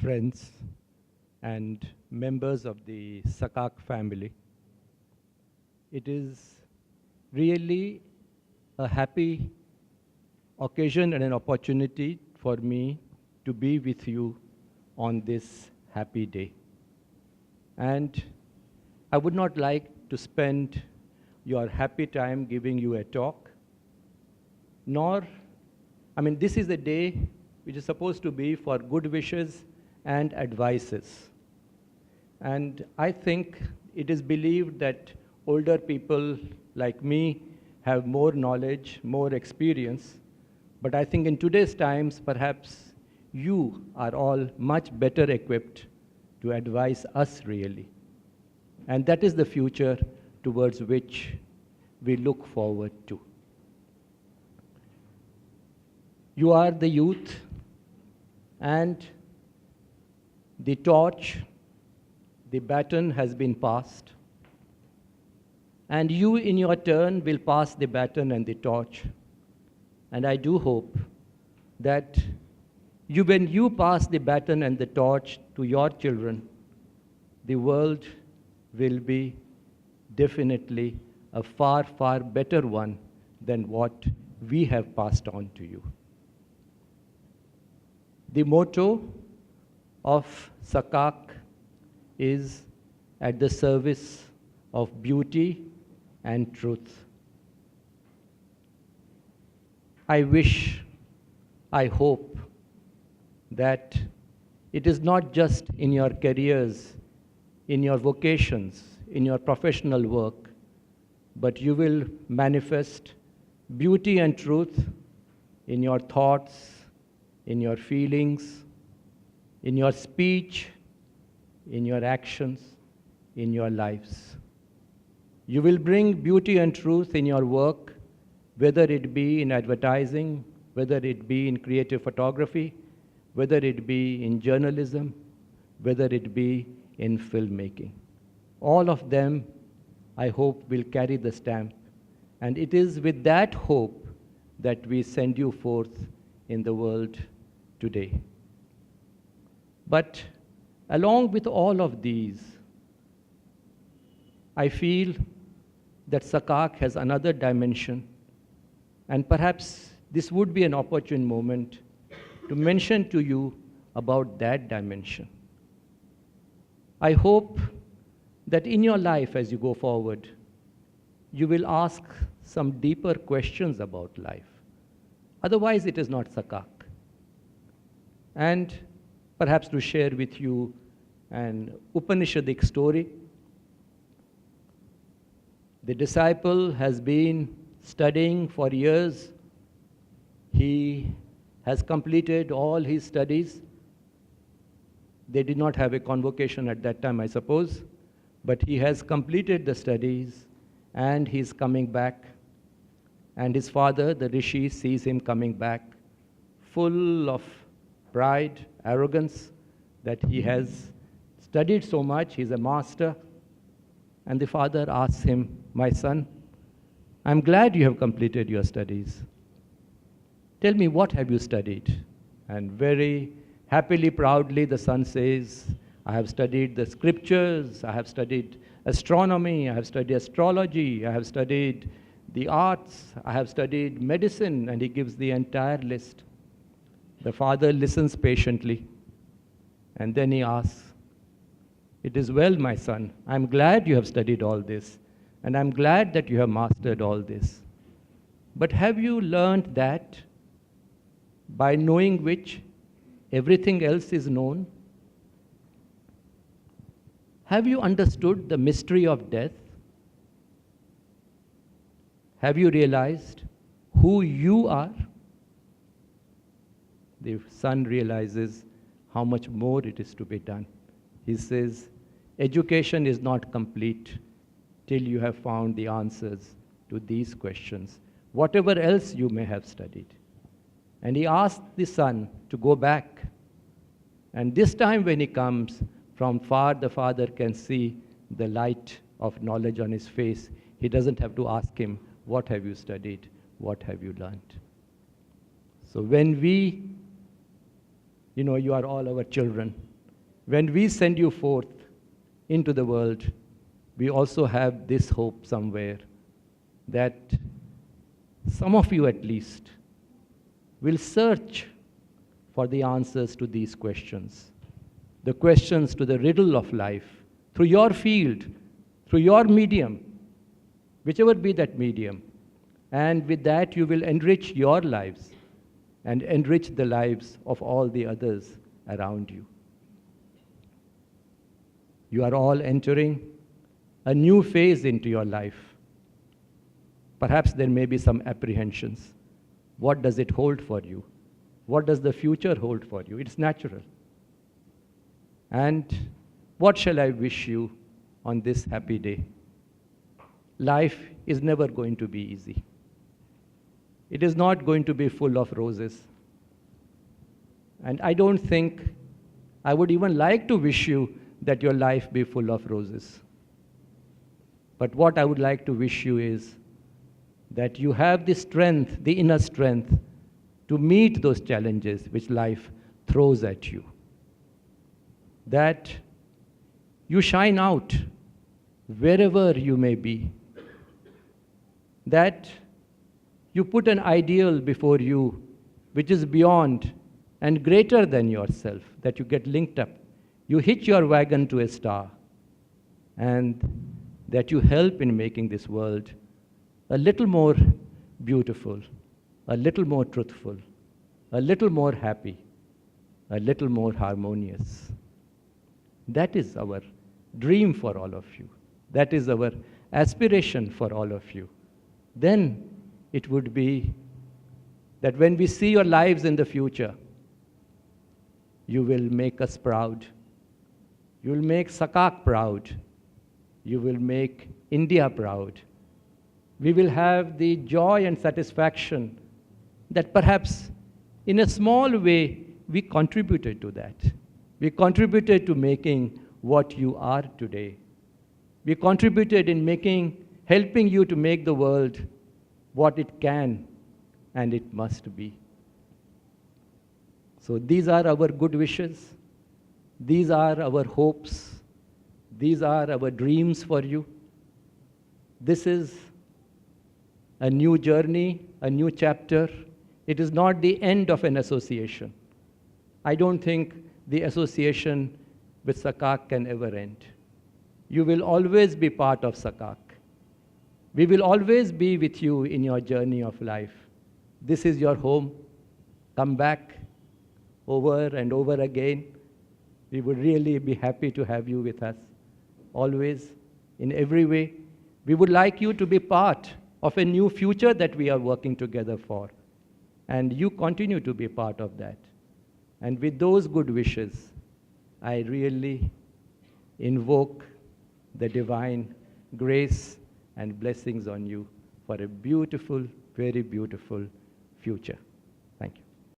friends and members of the Sakak family. It is really a happy occasion and an opportunity for me to be with you on this happy day. And I would not like to spend your happy time giving you a talk, this is a day which is supposed to be for good wishes and advices. And I think it is believed that older people like me have more knowledge, more experience. But I think in today's times, perhaps you are all much better equipped to advise us really. And that is the future towards which we look forward to. You are the youth, and the torch, the baton has been passed. And you, in your turn, will pass the baton and the torch. And I do hope that when you pass the baton and the torch to your children, the world will be definitely a far, far better one than what we have passed on to you. The motto of Sakak is at the service of beauty and truth. I wish, I hope that it is not just in your careers, in your vocations, in your professional work, but you will manifest beauty and truth in your thoughts, in your feelings, in your speech, in your actions, in your lives. You will bring beauty and truth in your work, whether it be in advertising, whether it be in creative photography, whether it be in journalism, whether it be in filmmaking. All of them, I hope, will carry the stamp. And it is with that hope that we send you forth in the world today. But along with all of these, I feel that Sakak has another dimension, and perhaps this would be an opportune moment to mention to you about that dimension. I hope that in your life as you go forward, you will ask some deeper questions about life. Otherwise, it is not Sakak. And perhaps to share with you an Upanishadic story. The disciple has been studying for years. He has completed all his studies. They did not have a convocation at that time, I suppose, but he has completed the studies and he's coming back. And his father, the Rishi, sees him coming back full of pride, arrogance, that he has studied so much, he's a master. And the father asks him, "My son, I'm glad you have completed your studies. Tell me, what have you studied?" And very happily, proudly, the son says, "I have studied the scriptures, I have studied astronomy, I have studied astrology, I have studied the arts, I have studied medicine," and he gives the entire list. The father listens patiently, and then he asks, "It is well, my son. I'm glad you have studied all this, and I'm glad that you have mastered all this. But have you learned that by knowing which everything else is known? Have you understood the mystery of death? Have you realized who you are?" The son realizes how much more it is to be done. He says, "Education is not complete till you have found the answers to these questions, whatever else you may have studied." And he asked the son to go back. And this time when he comes, from far the father can see the light of knowledge on his face. He doesn't have to ask him, "What have you studied? What have you learned?" So when we, you are all our children, when we send you forth into the world, we also have this hope somewhere that some of you at least will search for the answers to these questions, the questions to the riddle of life, through your field, through your medium, whichever be that medium. And with that, you will enrich your lives and enrich the lives of all the others around you. You are all entering a new phase into your life. Perhaps there may be some apprehensions. What does it hold for you? What does the future hold for you? It's natural. And what shall I wish you on this happy day? Life is never going to be easy. It is not going to be full of roses. And I don't think I would even like to wish you that your life be full of roses. But what I would like to wish you is that you have the strength, the inner strength, to meet those challenges which life throws at you. That you shine out wherever you may be. That you put an ideal before you which is beyond and greater than yourself, that you get linked up. You hitch your wagon to a star, and that you help in making this world a little more beautiful, a little more truthful, a little more happy, a little more harmonious. That is our dream for all of you. That is our aspiration for all of you. Then it would be that when we see your lives in the future, you will make us proud. You will make Sakak proud. You will make India proud. We will have the joy and satisfaction that perhaps in a small way we contributed to that. We contributed to making what you are today. We contributed in helping you to make the world what it can and it must be. So these are our good wishes. These are our hopes. These are our dreams for you. This is a new journey, a new chapter. It is not the end of an association. I don't think the association with Sakak can ever end. You will always be part of Sakak. We will always be with you in your journey of life. This is your home. Come back over and over again. We would really be happy to have you with us, always, in every way. We would like you to be part of a new future that we are working together for. And you continue to be part of that. And with those good wishes, I really invoke the divine grace and blessings on you for a beautiful, very beautiful future.